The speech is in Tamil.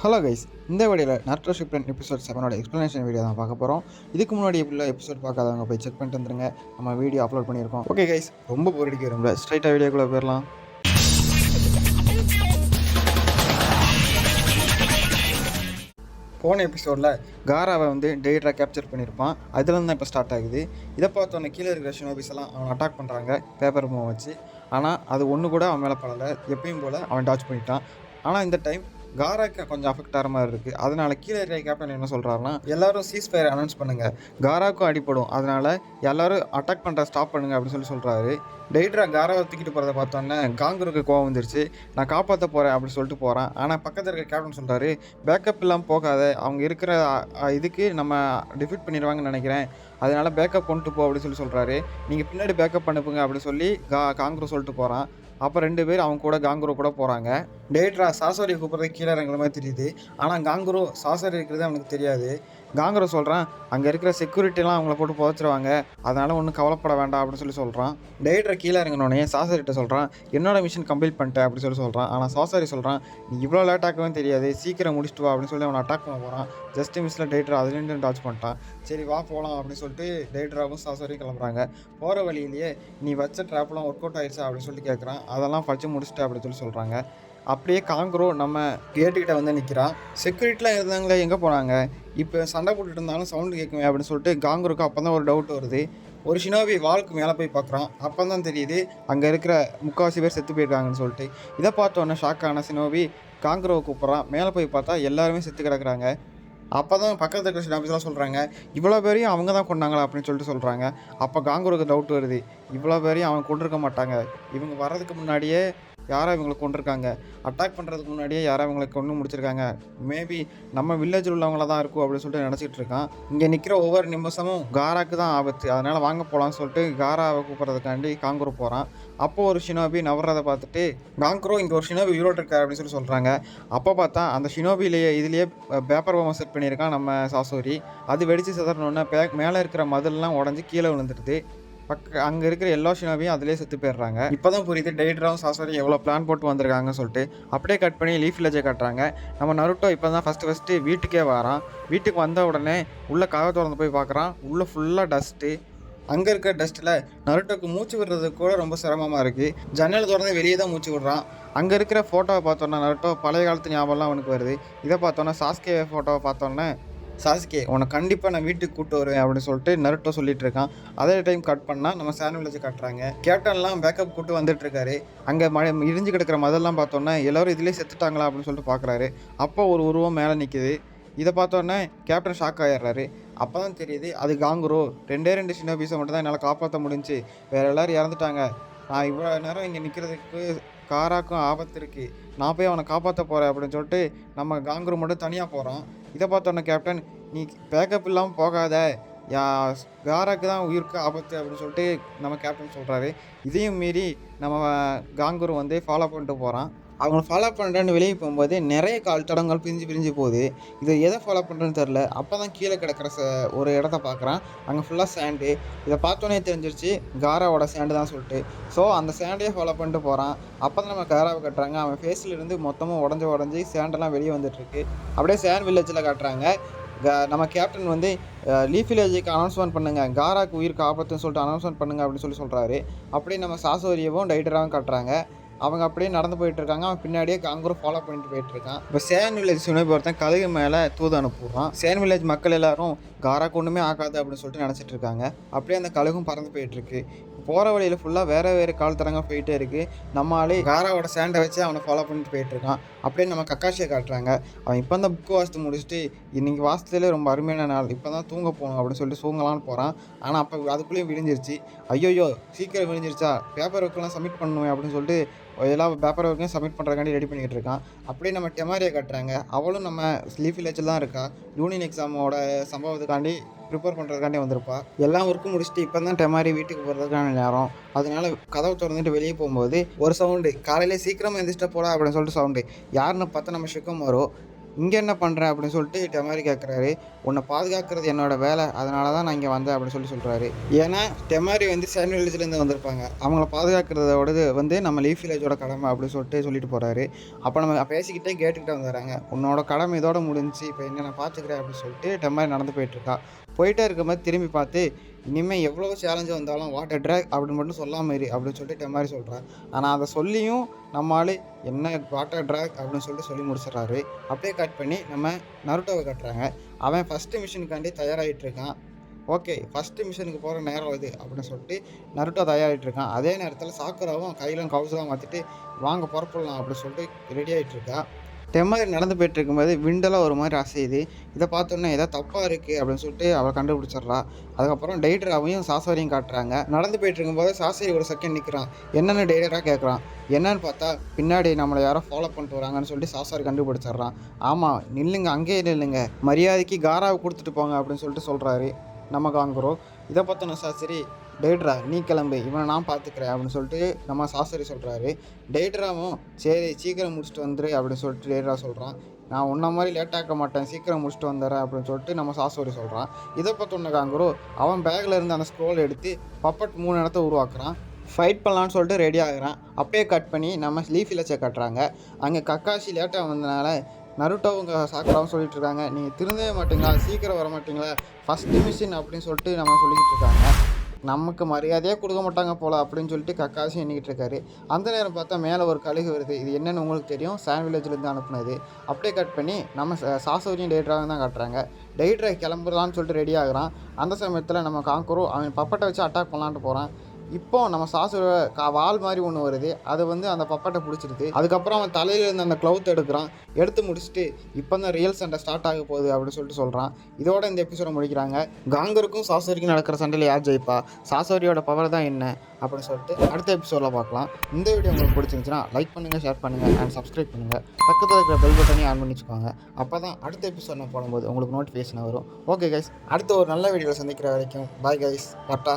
ஹலோ கைஸ், இந்த வீடியோவில் நாருட்டோ ஷிப்புடன் எபிசோட் 7 எக்ஸ்ப்ளனேஷன் வீடியோ தான் பார்க்க போகிறோம். இதுக்கு முன்னாடி எப்படிலாம் எபிசோட் பார்க்காதவங்க போய் செக் பண்ணிட்டு வந்துருங்க. நம்ம வீடியோ அப்லோட் பண்ணியிருக்கோம். ஓகே கைஸ், ரொம்ப போர் அடிக்க வரும்ல, ஸ்ட்ரைட்டாக வீடியோக்குள்ளே போயிடலாம். போன எபிசோடில் காராவை டெய்ட்ரா கேப்சர் பண்ணியிருப்பான். அதுலேருந்து தான் இப்போ ஸ்டார்ட் ஆகுது. இதை பார்த்தோன்னே கீழே இருக்கிற ஷினோபிஸ் எல்லாம் அவன் அட்டாக் பண்ணுறாங்க பேப்பர் மூவ் வச்சு. ஆனால் அது ஒன்று கூட அவன் மேலே படலை. எப்பயும் போல் அவன் டாச் பண்ணிட்டான். ஆனால் இந்த டைம் காராக்கு கொஞ்சம் அஃபெக்ட் ஆகிற மாதிரி இருக்குது. அதனால் கீழே இருக்கிற கேப்டன் என்ன சொல்கிறாருன்னா, எல்லோரும் சீஸ்ஃபயர் அனௌன்ஸ் பண்ணுங்கள், காராக்கும் அடிப்படும், அதனால் எல்லோரும் அட்டாக் பண்ணுற ஸ்டாப் பண்ணுங்கள் அப்படின்னு சொல்கிறாரு. டெய்ட்ரா காராவை தூக்கிட்டு போகிறத பார்த்தோன்னே காங்குருக்கு கோவம் வந்துருச்சு. நான் காப்பாற்ற போகிறேன் அப்படின்னு சொல்லிட்டு போகிறான். ஆனால் பக்கத்தில் இருக்கிற கேப்டன் சொல்கிறாரு, பேக்கப் இல்லாமல் போகாத, அவங்க இருக்கிற இதுக்கு நம்ம டிஃபீட் பண்ணிடுவாங்கன்னு நினைக்கிறேன், அதனால் பேக்கப் கொண்டு போ அப்படின்னு சொல்கிறாரு. நீங்கள் பின்னாடி பேக்கப் அனுப்புங்க அப்படின்னு சொல்லி காங்குரு சொல்லிட்டு போகிறான். அப்போ 2 பேர் அவங்க கூட காங்குரு கூட போகிறாங்க. டெய்ட்ரா சாசோரி கூப்பிட்றது கீழே இறங்குற மாதிரி தெரியுது. ஆனால் காங்குரு சாசோரி இருக்கிறது அவனுக்கு தெரியாது. காங்குரு சொல்கிறான், அங்கே இருக்கிற செக்யூரிட்டிலாம் அவங்கள போட்டு புதைச்சிருவாங்க, அதனால் ஒன்றும் கவலைப்பட வேண்டாம் அப்படின்னு சொல்கிறான். டெய்ட்ரா கீழே இறங்கினோடனே சாசோரிட்ட சொல்கிறான், என்னோட மிஷன் கம்ப்ளீட் பண்ணிட்டேன் அப்படின்னு சொல்கிறான். ஆனால் சாசோரி சொல்கிறான், நீ இவ்வளோ லேட்டாகவும் தெரியாது, சீக்கிரம் முடிச்சுட்டு வா அப்படின்னு சொல்லி அவனை அட்டாக் பண்ண போகிறான். ஜஸ்ட் மிஸ்ஸில் டெய்ட்ரா அதுலேருந்து டாச் பண்ணிட்டான். சரி வா போகலாம் அப்படின்னு சொல்லிட்டு டெய்ட்ராவும் சாசோரியும் கிளம்புறாங்க. போகிற வழியிலேயே நீ வச்ச ட்ராப்லாம் ஒர்க் அவுட் ஆயிடுச்சா அப்படின்னு சொல்லிட்டு கேட்குறான். அதெல்லாம் படித்து முடிச்சுட்டு அப்படின்னு சொல்கிறாங்க. அப்படியே காங்குரு நம்ம கேட்டுக்கிட்ட நிற்கிறான். செக்யூரிட்டிலாம் இருந்தாங்களே எங்கே போனாங்க, இப்போ சண்டை போட்டுட்டு இருந்தாலும் சவுண்டு கேட்குமே அப்படின்னு சொல்லிட்டு காங்குருக்கு அப்போ தான் ஒரு டவுட் வருது. ஒரு ஷினோபி வாளுக்கு மேலே போய் பார்க்குறான். அப்போ தான் தெரியுது அங்கே இருக்கிற 3/4 பேர் செத்து போயிருக்காங்கன்னு சொல்லிட்டு. இதை பார்த்தோன்னே ஷாக்கான ஷினோபி காங்குருவை கூப்பிட்றான். மேலே போய் பார்த்தா எல்லாருமே செத்து கிடக்குறாங்க. அப்போ தான் பக்கத்தில் இருக்கிற ஷினோபிஸ்லாம் சொல்கிறாங்க, இவ்வளோ பேரையும் அவங்க தான் கொண்டாங்களா அப்படின்னு சொல்லிட்டு சொல்கிறாங்க. அப்போ காங்குருக்கு டவுட் வருது, இவ்வளோ பேரையும் அவங்க கொண்டிருக்க மாட்டாங்க, இவங்க வர்றதுக்கு முன்னாடியே யாரோ இவங்களை கொண்டிருக்காங்க, அட்டாக் பண்ணுறதுக்கு முன்னாடியே யாரோ இவங்களை கொண்டு முடிச்சிருக்காங்க, மேபி நம்ம வில்லேஜில் உள்ளவங்கள தான் இருக்கும் அப்படின்னு சொல்லிட்டு நினச்சிட்டு இருக்கான். இங்கே நிற்கிற ஒவ்வொரு நிமிஷமும் காராக்கு தான் ஆபத்து, அதனால் வாங்க போகலான்னு சொல்லிட்டு காராவை கூப்பிட்றதுக்காண்டி காங்குரு போகிறான். அப்போது ஒரு ஷினோபி நவர்றதை பார்த்துட்டு காங்குரு இங்கே ஒரு ஷினோபி உயிரோடு இருக்கார் அப்படின்னு சொல்கிறாங்க. அப்போ பார்த்தா அந்த இதுலேயே பேப்பர் பொம்மை செட் பண்ணியிருக்கான் நம்ம சாசோரி. அது வெடித்து சிதறணுன்னா மேலே இருக்கிற மதிலெலாம் உடஞ்சி கீழே விழுந்துடுது. அங்கே இருக்கிற எல்லா ஷினோபியும் அதிலே செத்து போயிடுறாங்க. இப்போ தான் புரியுது டெய்ட்ராவும் சாசோரி எவ்வளோ பிளான் போட்டு வந்திருக்காங்கன்னு சொல்லிட்டு. அப்படியே கட் பண்ணி லீஃப் வில்லேஜை காட்டுறாங்க. நம்ம நருட்டோ இப்போ தான் ஃபஸ்ட்டு வீட்டுக்கே வரான். வீட்டுக்கு வந்த உடனே உள்ளே கதவை திறந்து போய் பார்க்குறான். உள்ளே ஃபுல்லாக டஸ்ட்டு. அங்கே இருக்கிற டஸ்ட்டில் நருட்டோக்கு மூச்சு விடுறதுக்கு கூட ரொம்ப சிரமமாக இருக்குது. ஜன்னல் திறந்து வெளியே தான் மூச்சு விடுறான். அங்கே இருக்கிற ஃபோட்டோவை பார்த்தோன்னா நருட்டோ பழைய காலத்து ஞாபகம்லாம் அவனுக்கு வருது. இதை பார்த்தோன்னா சாஸ்கே ஃபோட்டோவை பார்த்தோன்னே, சாஸ்கே உன்னை கண்டிப்பாக நான் வீட்டுக்கு கூப்பிட்டு வருவேன் அப்படின்னு சொல்லிட்டு நருட்டோ சொல்லிட்டு இருக்கான். அதே டைம் கட் பண்ணால் நம்ம சான் வில்லேஜை காட்டுறாங்க. கேப்டன்லாம் பேக்கப் கூப்பிட்டு வந்துட்டு இருக்காரு. அங்கே இடிஞ்சு கிடக்கிற மதெல்லாம் பார்த்தோன்னா எல்லோரும் இதிலே செத்துட்டாங்களா அப்படின்னு சொல்லிட்டு பார்க்குறாரு. அப்போ ஒரு உருவம் மேலே நிற்கிது. இதை பார்த்தோன்னே கேப்டன் ஷாக் ஆகிடுறாரு. அப்போ தான் தெரியுது அது காங்குரு. 2 ஷினோபிஸை மட்டும் தான் என்னால் காப்பாற்ற முடிஞ்சு, வேறு எல்லோரும் இறந்துட்டாங்க. நான் இவ்வளோ நேரம் இங்கே நிற்கிறதுக்கு காராக்கும் ஆபத்து இருக்குது, நான் போய் அவனை காப்பாற்ற போகிறேன் அப்படின்னு சொல்லிட்டு நம்ம காங்குரு மட்டும் தனியாக போகிறான். இதை பார்த்தோன்னே கேப்டன், நீ பேக்கப் இல்லாமல் போகாத, காராக்கு தான் உயிருக்கு ஆபத்து அப்படின்னு சொல்லிட்டு நம்ம கேப்டன் சொல்கிறாரு. இதையும் மீறி நம்ம காங்குரு ஃபாலோ பண்ணிட்டு போகிறான். அவங்கள ஃபாலோ பண்ணுறேன்னு வெளியே போகும்போது நிறைய கால் தடங்கள் பிரிஞ்சு போகுது. இதை எதை ஃபாலோ பண்ணுறேன்னு தெரில. அப்போ தான் கீழே கிடக்கிற ஒரு இடத்த பார்க்குறான். அங்கே ஃபுல்லாக சேண்டு. இதை பார்த்தோன்னே தெரிஞ்சிருச்சு காராவோட சேண்டு தான் சொல்லிட்டு. ஸோ அந்த சேண்டையே ஃபாலோ பண்ணிட்டு போகிறான். அப்போ தான் நம்ம காராவை கட்டுறாங்க. அவன் ஃபேஸ்லேருந்து மொத்தமாக உடஞ்சி சேண்டெல்லாம் வெளியே வந்துட்டுருக்கு. அப்படியே சேண்ட் வில்லேஜில் காட்டுறாங்க. நம்ம கேப்டன் லீஃப் வில்லேஜுக்கு அனௌன்ஸ்மெண்ட் பண்ணுங்கள், காராக்கு உயிருக்கு ஆபத்துன்னு சொல்லிட்டு அனௌன்ஸ்மெண்ட் பண்ணுங்கள் அப்படின்னு சொல்கிறாரு. அப்படியே நம்ம சாசோரியவும் டைட்டராகவும் காட்டுறாங்க. அவங்க அப்படியே நடந்து போயிட்டுருக்காங்க. அவன் பின்னாடியே காங்குரு ஃபாலோ பண்ணிட்டு போயிட்டுருக்கான். இப்போ சேன் வில்லேஜ் ஷினோபி ஒருத்தன் கழுகு மேலே தூது அனுப்புகிறான். சேன் வில்லேஜ் மக்கள் எல்லாரும் காராக்கு ஒன்றுமே ஆகாது அப்படின்னு சொல்லிட்டு நினச்சிட்டு இருக்காங்க. அப்படியே அந்த கழுகும் பறந்து போயிட்டுருக்கு. போகிற வழியில் ஃபுல்லாக வேறு கால் தரங்க போயிட்டே இருக்குது. நம்மளாலே காராவோட சேண்டை வச்சு அவனை ஃபாலோ பண்ணிட்டு போயிட்டுருக்கான். அப்படியே நம்ம கக்காஷியை காட்டுறாங்க. அவன் இப்போ தான் புக்கு வாசித்து முடிச்சுட்டு, இன்றைக்கி வாசத்துலேயே ரொம்ப அருமையான நாள், இப்போ தான் தூங்க போகணும் அப்படின்னு சொல்லிட்டு தூங்கலான்னு போகிறான். ஆனால் அப்போ அதுக்குள்ளேயும் விடிஞ்சிருச்சு. ஐயோயோ சீக்கிரம் விடிஞ்சிருச்சா, பேப்பர் ஒர்க்கெலாம் சப்மிட் பண்ணணும் அப்படின்னு சொல்லிட்டு எல்லா பேப்பர் ஒர்க்கையும் சப்மிட் பண்ணுறதுக்காண்டி ரெடி பண்ணிகிட்டு இருக்கான். அப்படியே நம்ம டெமாரியை காட்டுறாங்க. அவளும் நம்ம லீஃப் வில்லேஜில் தான் இருக்கா. யூனியன் எக்ஸாமோட சம்பவத்துக்காண்டி ப்ரிப்பேர் பண்ணுறதுக்காண்டி வந்திருப்பா. எல்லாம் ஒர்க்கும் முடிச்சுட்டு இப்போ தான் டெமாரி வீட்டுக்கு போகிறதுக்கான நேரம். அதனால கதவை திறந்துட்டு வெளியே போகும்போது ஒரு சவுண்டு, காலையில் சீக்கிரமாக எழுந்திரிச்சிட்ட போடா அப்படின்னு சொல்லிட்டு சவுண்டு. யாருன்னு பார்த்தா நம்ம ஷிக்கோமாரு. இங்கே என்ன பண்ணுற அப்படின்னு சொல்லிட்டு டெமாரி கேட்குறாரு. உன்னை பாதுகாக்கிறது என்னோட வேலை, அதனால தான் நான் இங்கே வந்தேன் அப்படின்னு சொல்கிறாரு. ஏன்னா டெமாரி வந்து சாண்ட் வில்லேஜ்லேருந்து வந்திருப்பாங்க. அவங்கள பாதுகாக்கிறதோடது வந்து நம்ம லீஃப் வில்லேஜோட கடமை அப்படின்னு சொல்லிட்டு போகிறாரு. அப்போ நம்ம பேசிக்கிட்டே கேட்டுக்கிட்டே வந்துடுறாங்க. உன்னோட கடமை இதோட முடிஞ்சு, இப்போ என்ன நான் பார்த்துக்கிறேன் அப்படின்னு சொல்லிட்டு டெமாரி நடந்து போயிட்டுருக்கா. போயிட்டே இருக்கும்போது திரும்பி பார்த்து, இனிமேல் எவ்வளோ சேலஞ்சு வந்தாலும் வாட் எ ட்ராக் அப்படின்னு மட்டும் சொல்லாமல் இரு அப்படின்னு சொல்லிட்டு டெமாரி சொல்கிறான். ஆனால் அதை சொல்லியும் நம்மளால் என்ன வாட் எ ட்ராக் அப்படின்னு சொல்லிட்டு சொல்லி முடிச்சிடறாரு. அப்படியே கட் பண்ணி நம்ம நருட்டோவை கட்டுறாங்க. அவன் ஃபஸ்ட்டு மிஷனுக்காண்டி தயாராகிட்டு இருக்கான். ஓகே, ஃபஸ்ட்டு மிஷனுக்கு போகிற நேரம் இது அப்படின்னு சொல்லிட்டு நருட்டோ தயாராகிட்டு இருக்கான். அதே நேரத்தில் சாக்குராவும் கையிலும் கவுசெல்லாம் மாற்றிட்டு வாங்க புறப்படலாம் அப்படின்னு சொல்லிட்டு ரெடி ஆகிட்டு இருக்கா. டெமாரி நடந்து போயிட்டு இருக்கும்போது விண்டெல்லாம் ஒரு மாதிரி அசையுது. இதை பார்த்தோன்னே ஏதோ தப்பாக இருக்குது அப்படின்னு சொல்லிட்டு அவள் கண்டுபிடிச்சிட்றா. அதுக்கப்புறம் டெய்டராவையும் சாசோரியும் காட்டுறாங்க. நடந்து போயிட்டு இருக்கும்போது சாசோரி ஒரு செகண்ட் நிற்கிறான். என்னென்னு டெய்டராக கேட்குறான். என்னன்னு பார்த்தா பின்னாடி நம்மளை யாரோ ஃபாலோ பண்ணிட்டு வராங்கன்னு சொல்லிட்டு சாசோரி கண்டுபிடிச்சிட்றான். ஆமாம், நில்லுங்க, அங்கேயே நில்லுங்க, மரியாதைக்கு காராவை கொடுத்துட்டு போங்க அப்படின்னு சொல்லிட்டு சொல்கிறாரு நம்ம காங்குரோ. இதை பார்த்தோன்னே சாசரி, டெய்ட்ரா நீ கிளம்பு, இவனை நான் பார்த்துக்கிறேன் அப்படின்னு சொல்லிட்டு நம்ம சாசரி சொல்கிறாரு. டெய்ட்ராவும் சரி சீக்கிரம் முடிச்சுட்டு வந்துரு அப்படின்னு சொல்லிட்டு டெய்ட்ரா சொல்கிறான். நான் உன்ன மாதிரி லேட் ஆக்க மாட்டேன், சீக்கிரம் முடிச்சுட்டு வந்துடுறேன் அப்படின்னு சொல்லிட்டு நம்ம சாசோரி சொல்கிறான். இதை பார்த்தோன்னே காங்குரோ அவன் பேக்கில் இருந்து அந்த ஸ்க்ரோல் எடுத்து பப்பட் 3 இடத்த உருவாக்குறான். ஃபைட் பண்ணலான்னு சொல்லிட்டு ரெடி ஆகுறான். அப்பயே கட் பண்ணி நம்ம லீஃப் வில்லேஜை கட்டுறாங்க. அங்கே கக்காஷி லேட்டாக வந்ததுனால நருட்டோவுங்க சாக்குராவும் சொல்லிட்டு இருக்காங்க, நீங்கள் திருந்தவே மாட்டீங்களா, சீக்கிரம் வர மாட்டீங்களா, ஃபஸ்ட்டு மிஷின் அப்படின்னு சொல்லிட்டு நம்ம சொல்லிக்கிட்டு இருக்காங்க. நமக்கு மரியாதையாக கொடுக்க மாட்டாங்க போல் அப்படின்னு சொல்லிட்டு கக்காசி எண்ணிக்கிட்டு இருக்காரு. அந்த நேரம் பார்த்தா மேலே ஒரு கழுகு வருது. இது என்னென்னு உங்களுக்கு தெரியும், சாண்ட் வில்லேஜ்லேருந்து அனுப்புனது. அப்படியே கட் பண்ணி நம்ம சாசோரியும் டெய்ட்ராவும் தான் காட்டுறாங்க. டெய்ட்ரா கிளம்புறான்னு சொல்லிட்டு ரெடி ஆகுறான். அந்த சமயத்தில் நம்ம காங்குரோ அவன் பப்பட்டை வச்சு அட்டாக் பண்ணலான்ட்டு போகிறான். இப்போ நம்ம சாசுரை வால் மாதிரி ஒன்று வருது. அது வந்து அந்த பப்பட்டை பிடிச்சிருது. அதுக்கப்புறம் அவன் தலையில் இருந்து அந்த க்ளவுத் எடுக்கிறான். எடுத்து முடிச்சுட்டு இப்போ தான் ரியல் சண்டை ஸ்டார்ட் ஆக போகுது அப்படின்னு சொல்லிட்டு சொல்கிறான். இதோட இந்த எபிசோட முடிக்கிறாங்க. காங்கருக்கும் சாசோரிக்கும் நடக்கிற சண்டையில் யார் ஜெயிப்பா, சாசோரியோட பவர் தான் என்ன அப்படின்னு சொல்லிட்டு அடுத்த எபிசோடில் பார்க்கலாம். இந்த வீடியோ உங்களுக்கு பிடிச்சிருந்துச்சுன்னா லைக் பண்ணுங்கள், ஷேர் பண்ணுங்கள் அண்ட் சப்ஸ்கிரைப் பண்ணுங்கள். பக்கத்தில் இருக்கிற பெல் பட்டனையும் ஆன் பண்ணி வச்சுக்கோங்க. அப்போ தான் அடுத்த எபிசோட் நான் போடும்போது உங்களுக்கு நோட்டிஃபிகேஷன் வரும். ஓகே கைஸ், அடுத்த ஒரு நல்ல வீடியோவில் சந்திக்கிற வரைக்கும் பாய் கைஸ், டாட்டா.